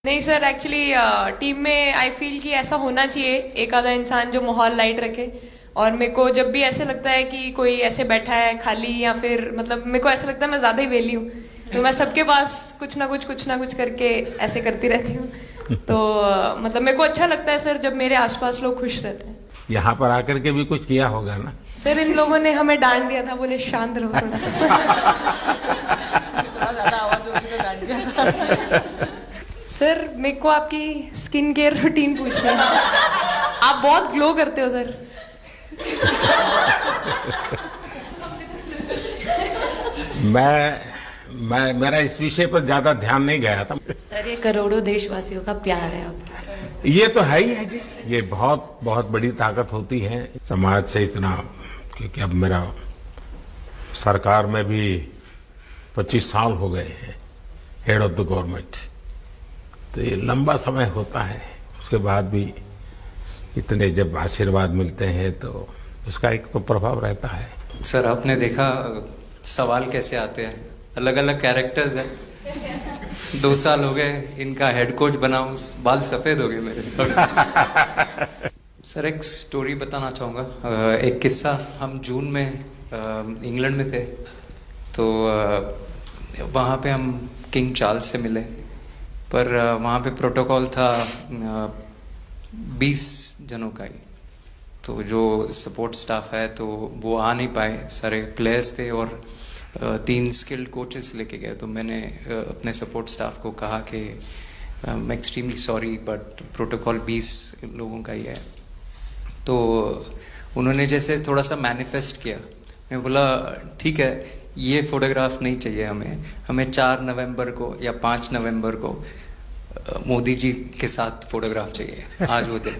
नहीं sir, actually team में I feel कि ऐसा होना चाहिए एक आधा इंसान जो माहौल लाइट रखे। और मेरे को जब भी ऐसे लगता है कि कोई ऐसे बैठा है खाली, या फिर मतलब मेरे को ऐसा लगता है मैं ज्यादा ही वेली हूँ, तो मैं सबके पास कुछ ना कुछ करके ऐसे करती रहती हूँ। तो मतलब मेरे को अच्छा लगता है सर जब मेरे आसपास लोग खुश रहते हैं। यहाँ पर आकर के भी कुछ किया होगा ना सर? इन लोगों ने हमें डांट दिया था, बोले शांत रहो थोड़ा। ज्यादा आवाज होगी तो डांट दिया था। सर मेरे को आपकी स्किन केयर रूटीन पूछना है। आप बहुत ग्लो करते हो सर। मैं मेरा इस विषय पर ज्यादा ध्यान नहीं गया था। सर ये करोड़ों देशवासियों का प्यार है आपका। ये तो है ही है जी, ये बहुत बहुत बड़ी ताकत होती है समाज से इतना। क्योंकि अब मेरा सरकार में भी 25 साल हो गए हैं हेड ऑफ द गवर्नमेंट, तो ये लंबा समय होता है। उसके बाद भी इतने जब आशीर्वाद मिलते हैं तो उसका एक तो प्रभाव रहता है। सर आपने देखा सवाल कैसे आते हैं, अलग अलग कैरेक्टर्स हैं। 2 साल हो गए इनका हेड कोच बनाऊं, बाल सफेद हो गए मेरे। सर एक स्टोरी बताना चाहूँगा, एक किस्सा। हम जून में इंग्लैंड में थे, तो वहाँ पे हम किंग चार्ल्स से मिले, पर वहाँ पे प्रोटोकॉल था 20 जनों का ही। तो जो सपोर्ट स्टाफ है तो वो आ नहीं पाए, सारे प्लेयर्स थे और 3 स्किल्ड कोचेस लेके गए। तो मैंने अपने सपोर्ट स्टाफ को कहा कि I am extremely sorry but protocol 20 लोगों का ही है। तो उन्होंने जैसे थोड़ा सा मैनिफेस्ट किया। मैं बोला ठीक है, ये फोटोग्राफ नहीं चाहिए हमें 4 नवंबर को या 5 नवंबर को मोदी जी के साथ फोटोग्राफ चाहिए, आज वो दिन।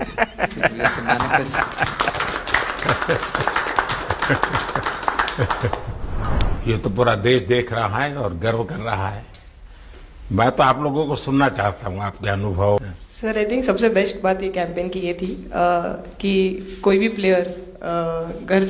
जैसे मैनिफेस्ट। ये तो पूरा देश देख रहा है और गर्व कर रहा है। मैं तो आप लोगों को सुनना चाहता हूँ आपके अनुभव। सर आई थिंक सबसे बेस्ट बात ये कैंपेन की ये थी कि कोई भी प्लेयर घर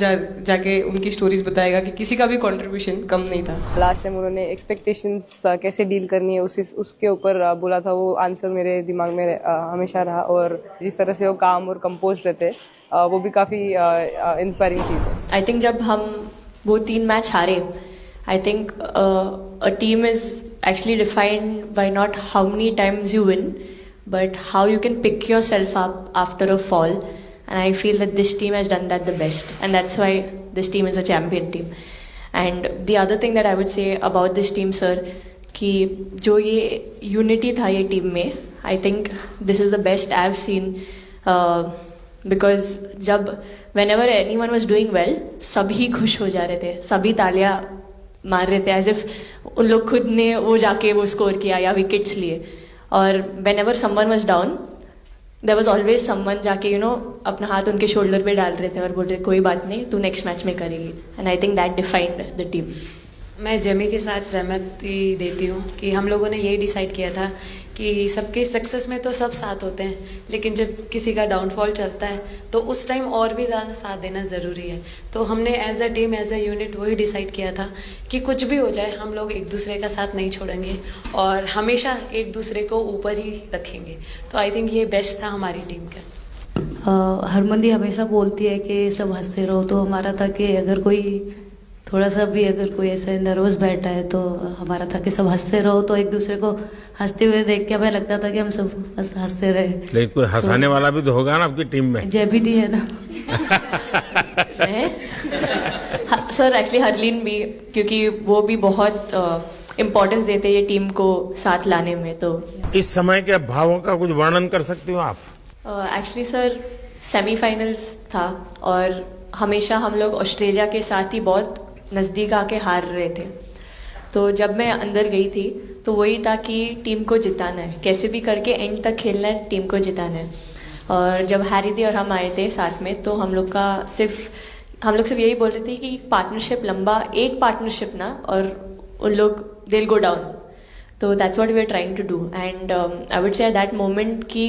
जाके उनकी स्टोरीज बताएगा कि किसी का भी कंट्रीब्यूशन कम नहीं था। लास्ट टाइम उन्होंने एक्सपेक्टेशंस कैसे डील करनी है उसके ऊपर बोला था, वो आंसर मेरे दिमाग में हमेशा रहा। और जिस तरह से वो काम और कंपोज रहते वो भी काफ़ी इंस्पायरिंग चीज़ है। आई थिंक जब हम वो 3 मैच हारे, I think a team is actually defined by not how many times you win, but how you can pick yourself up after a fall. And I feel that this team has done that the best, and that's why this team is a champion team. And the other thing that I would say about this team sir, कि जो ये unity था ये team में, I think this is the best I've seen, because जब whenever anyone was doing well, सभी खुश हो जा रहे थे, सभी तालियां मार रहे थे, as if उन लोग खुद ने वो जाके वो स्कोर किया या विकेट्स लिए। और whenever someone was down, there was always someone जाके अपना हाथ उनके शोल्डर पे डाल रहे थे और बोल रहे कोई बात नहीं, तू नेक्स्ट मैच में करेगी। And I think that defined the team. मैं जेमी के साथ सहमति देती हूँ कि हम लोगों ने यही डिसाइड किया था कि सबके सक्सेस में तो सब साथ होते हैं, लेकिन जब किसी का डाउनफॉल चलता है तो उस टाइम और भी ज़्यादा साथ देना ज़रूरी है। तो हमने as a team, as a unit वही डिसाइड किया था कि कुछ भी हो जाए हम लोग एक दूसरे का साथ नहीं छोड़ेंगे और हमेशा एक दूसरे को ऊपर ही रखेंगे। तो आई थिंक ये बेस्ट था हमारी टीम का। हरमंदी हमेशा बोलती है कि सब हंसते रहो, तो हमारा था कि अगर कोई थोड़ा सा भी अगर कोई ऐसे नर्वस बैठा है तो हमारा था कि सब हंसते रहो। तो एक दूसरे को हंसते हुए देख के हमें लगता था कि हम सब हंसते रहे। लेकिन कोई हंसाने वाला भी तो होगा ना आपकी टीम में? जय दी है ना। सर एक्चुअली हरलीन भी, क्योंकि वो भी बहुत इम्पोर्टेंस देते हैं ये टीम को साथ लाने में। तो इस समय के भावों का कुछ वर्णन कर सकती हो आप? एक्चुअली सर सेमीफाइनल्स था और हमेशा हम लोग ऑस्ट्रेलिया के साथ ही बहुत नज़दीक आके हार रहे थे। तो जब मैं अंदर गई थी तो वही था कि टीम को जिताना है, कैसे भी करके एंड तक खेलना है, टीम को जिताना है। और जब हैरी दी और हम आए थे साथ में, तो हम लोग सिर्फ यही बोल रहे थे कि पार्टनरशिप लंबा, एक पार्टनरशिप ना, और उन लोग दे विल गो डाउन। तो that's what we are trying to do. And I would say at that moment कि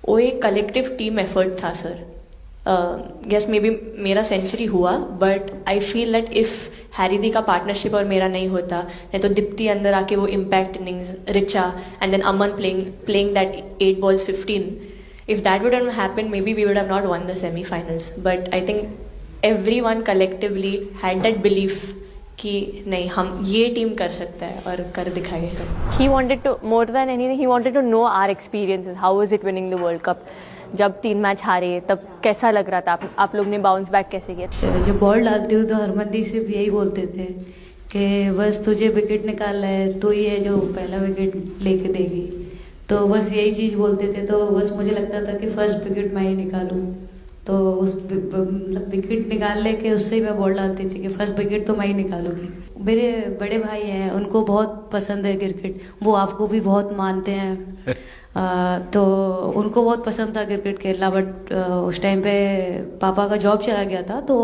वो एक कलेक्टिव टीम एफर्ट था सर, यस मे बी मेरा सेंचुरी हुआ, but I feel that if Harry di का partnership और मेरा नहीं होता, नहीं तो दीप्ति अंदर आके वो impact innings, Richa and then Aman playing that 8 balls 15, if that would have happened, maybe we would have not won the semi-finals. But I think everyone collectively had that belief कि नहीं, हम ये टीम कर सकता है और कर दिखाएगा. He wanted to, more than anything, he wanted to know our experiences. How was it winning the World Cup? जब 3 मैच हारे तब कैसा लग रहा था? आप लोग ने बाउंस बैक कैसे किया? जब बॉल डालती हूँ तो हरमनदीप से भी यही बोलते थे कि बस तुझे विकेट निकालना है, तो ही है जो पहला विकेट लेके देगी. तो बस यही चीज़ बोलते थे. तो बस मुझे लगता था कि फर्स्ट विकेट मैं ही निकालूँ. तो उस मतलब विकेट निकालने के उससे ही मैं बॉल डालती थी कि फर्स्ट विकेट तो मैं ही निकालूंगी. मेरे बड़े भाई हैं, उनको बहुत पसंद है क्रिकेट, वो आपको भी बहुत मानते हैं. तो उनको बहुत पसंद था क्रिकेट खेलना. बट उस टाइम पे पापा का जॉब चला गया था, तो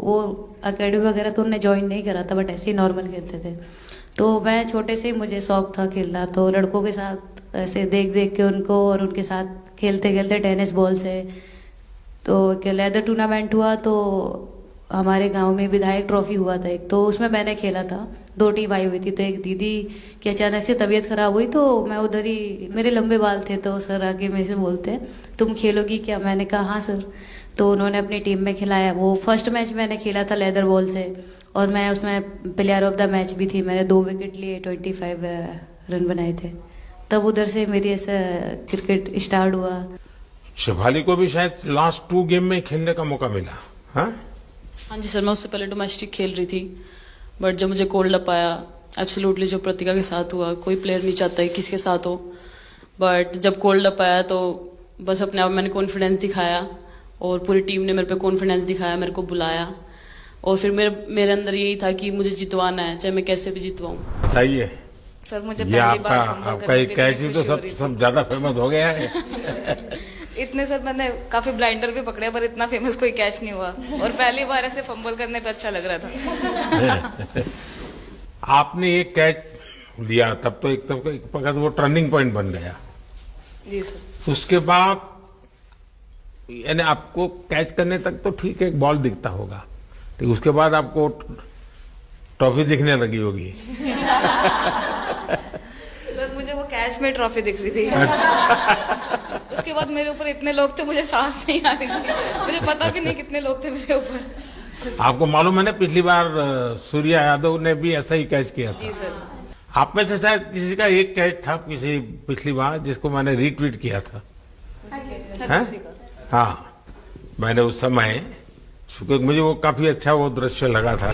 वो अकेडमी वगैरह तो उन्होंने ज्वाइन नहीं करा था, बट ऐसे ही नॉर्मल खेलते थे. तो मैं छोटे से ही मुझे शौक था खेलना, तो लड़कों के साथ ऐसे देख देख के उनको और उनके साथ खेलते खेलते टेनिस बॉल से. तो लेदर टूर्नामेंट हुआ, तो हमारे गांव में विधायक ट्रॉफी हुआ था एक, तो उसमें मैंने खेला था. 2 टीम आई हुई थी. तो एक दीदी की अचानक से तबीयत खराब हुई, तो मैं उधर ही, मेरे लंबे बाल थे, तो सर आके मेरे से बोलते हैं तुम खेलोगी क्या? मैंने कहा हाँ सर. तो उन्होंने अपनी टीम में खिलाया. वो फर्स्ट मैच मैंने खेला था लेदर बॉल से, और मैं उसमें प्लेयर ऑफ द मैच भी थी. मैंने 2 विकेट लिए, 25 रन बनाए थे. तब उधर से मेरी ऐसा क्रिकेट स्टार्ट हुआ. शेफाली को भी शायद लास्ट 2 गेम में खेलने का मौका मिला. हाँ जी सर, मैं उससे पहले डोमेस्टिक खेल रही थी, बट जब मुझे कोल्ड अप आया, एब्सोल्युटली जो प्रतिका के साथ हुआ, कोई प्लेयर नहीं चाहता है किसके साथ हो, बट जब कोल्ड अप आया तो बस अपने आप मैंने कॉन्फिडेंस दिखाया, और पूरी टीम ने मेरे पे कॉन्फिडेंस दिखाया, मेरे को बुलाया, और फिर मेरे अंदर यही था कि मुझे जितवाना है, चाहे मैं कैसे भी जितवाऊं. बताइए सर, मुझे ये पहली बार आपका एक कैच ही तो सब ज्यादा फेमस हो गया है. इतने सर मैंने काफी ब्लाइंडर भी पकड़े, पर इतना फेमस कोई कैच नहीं हुआ, और पहली बार ऐसे फंबल करने पे अच्छा लग रहा था. आपने एक कैच लिया तब तो एक वक्त वो टर्निंग पॉइंट बन गया. जी सर. तो उसके बाद यानी आपको कैच करने तक तो ठीक है, बॉल दिखता होगा, लेकिन उसके बाद आपको ट्रॉफी दिखने लगी होगी. सर, मुझे वो कैच में ट्रॉफी दिख रही थी. उसके बाद मेरे ऊपर इतने लोग थे, मुझे सांस नहीं आ रही थी. मुझे पता भी नहीं कितने लोग थे मेरे ऊपर. आपको मालूम है ना, पिछली बार सूर्या यादव ने भी ऐसा ही कैच किया था. जी सर. आप में से शायद किसी का एक कैच था किसी पिछली बार जिसको मैंने रीट्वीट किया था. हाँ, मैंने उस समय, मुझे वो काफी अच्छा वो दृश्य लगा था.